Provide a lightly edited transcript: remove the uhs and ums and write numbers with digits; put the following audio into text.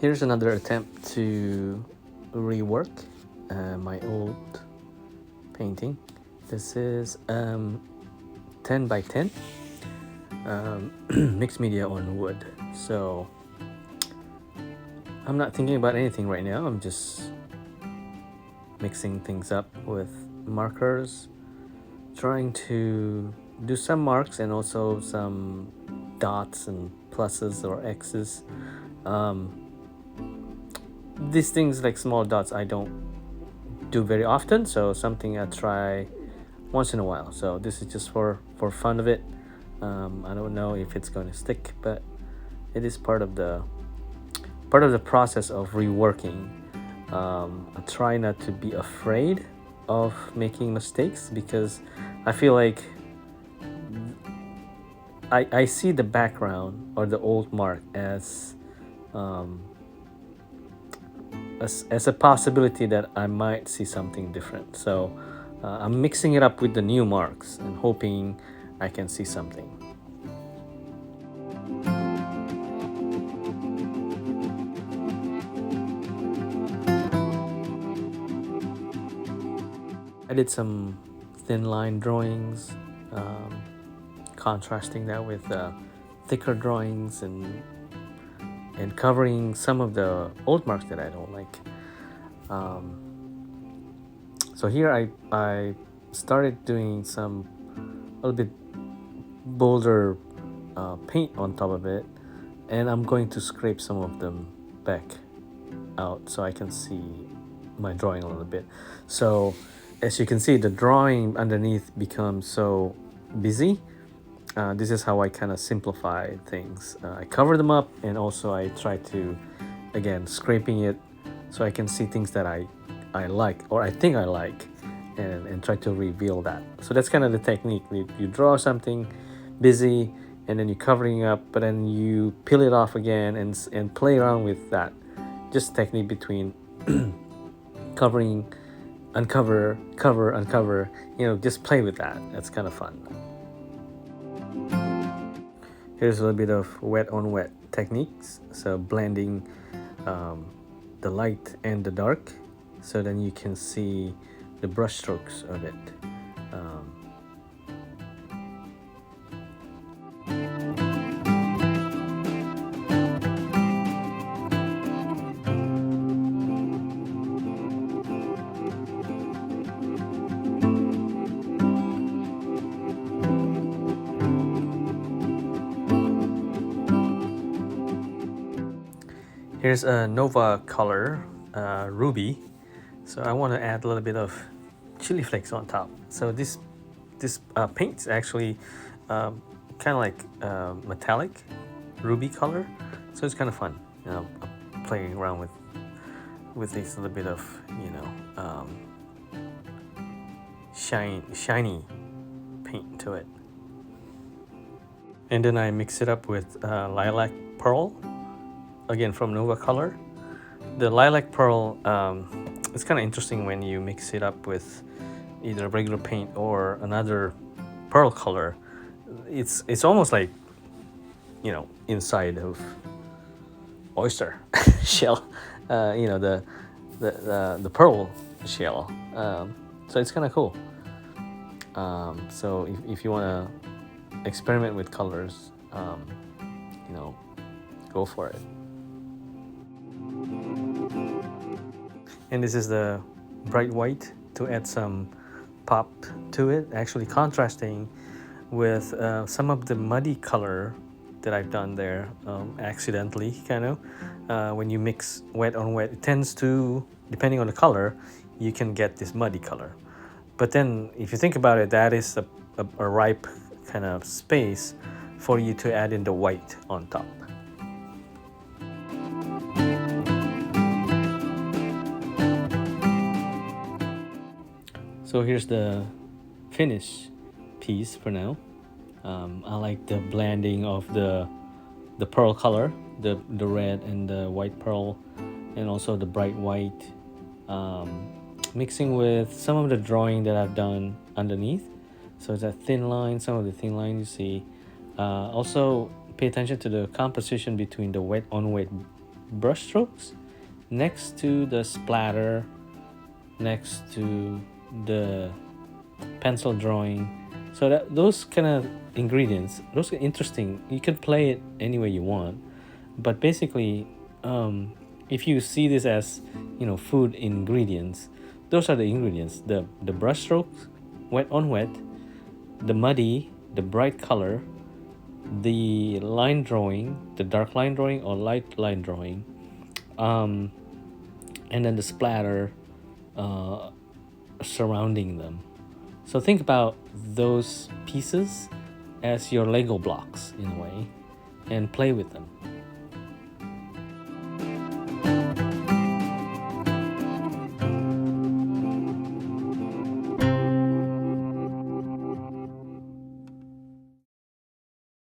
Here's another attempt to rework my old painting. This is 10 by 10 mixed media on wood. So I'm not thinking about anything right now. I'm just mixing things up with markers, trying to do some marks and also some dots and pluses or X's. These things like small dots I don't do very often, so something I try once in a while. So this is just for fun of it. I don't know if it's going to stick, but it is part of the process of reworking. I try not to be afraid of making mistakes because I feel like I see the background or the old mark as a possibility that I might see something different. So I'm mixing it up with the new marks and hoping I can see something. I did some thin line drawings, contrasting that with thicker drawings and covering some of the old marks that I don't like. So here I started doing some a little bit bolder paint on top of it, and I'm going to scrape some of them back out so I can see my drawing a little bit. So as you can see, the drawing underneath becomes so busy. This is how I kind of simplify things. I cover them up, and also I try to, again, scraping it so I can see things that I like or I think I like, and try to reveal that. So that's kind of the technique. You draw something busy, and then you're covering up, but then you peel it off again and play around with that. Just technique between covering, uncover, cover, uncover. Just play with that. That's kind of fun. Here's a little bit of wet on wet techniques. So blending the light and the dark, so then you can see the brush strokes of it. Here's a Nova color, ruby. So I want to add a little bit of chili flakes on top. So this paint is actually kind of like metallic ruby color. So it's kind of fun, playing around with this little bit of shiny paint to it. And then I mix it up with lilac pearl, again from Nova color. The lilac pearl, it's kind of interesting when you mix it up with either regular paint or another pearl color. It's almost like inside of oyster shell, the pearl shell. So it's kind of cool. So if you want to experiment with colors, go for it. And this is the bright white to add some pop to it, actually contrasting with some of the muddy color that I've done there accidentally, kind of. When you mix wet on wet, it tends to, depending on the color, you can get this muddy color. But then if you think about it, that is a ripe kind of space for you to add in the white on top. So here's the finish piece for now. I like the blending of the pearl color, the red and the white pearl, and also the bright white, mixing with some of the drawing that I've done underneath. So it's a thin line, some of the thin line you see. Also pay attention to the composition between the wet on wet brushstrokes next to the splatter, next to the pencil drawing. So that those kind of ingredients, those are interesting. You can play it any way you want, but basically, if you see this as, food ingredients, those are the ingredients: the brushstrokes, wet on wet, the muddy, the bright color, the line drawing, the dark line drawing or light line drawing, and then the splatter surrounding them. So think about those pieces as your Lego blocks in a way, and play with them.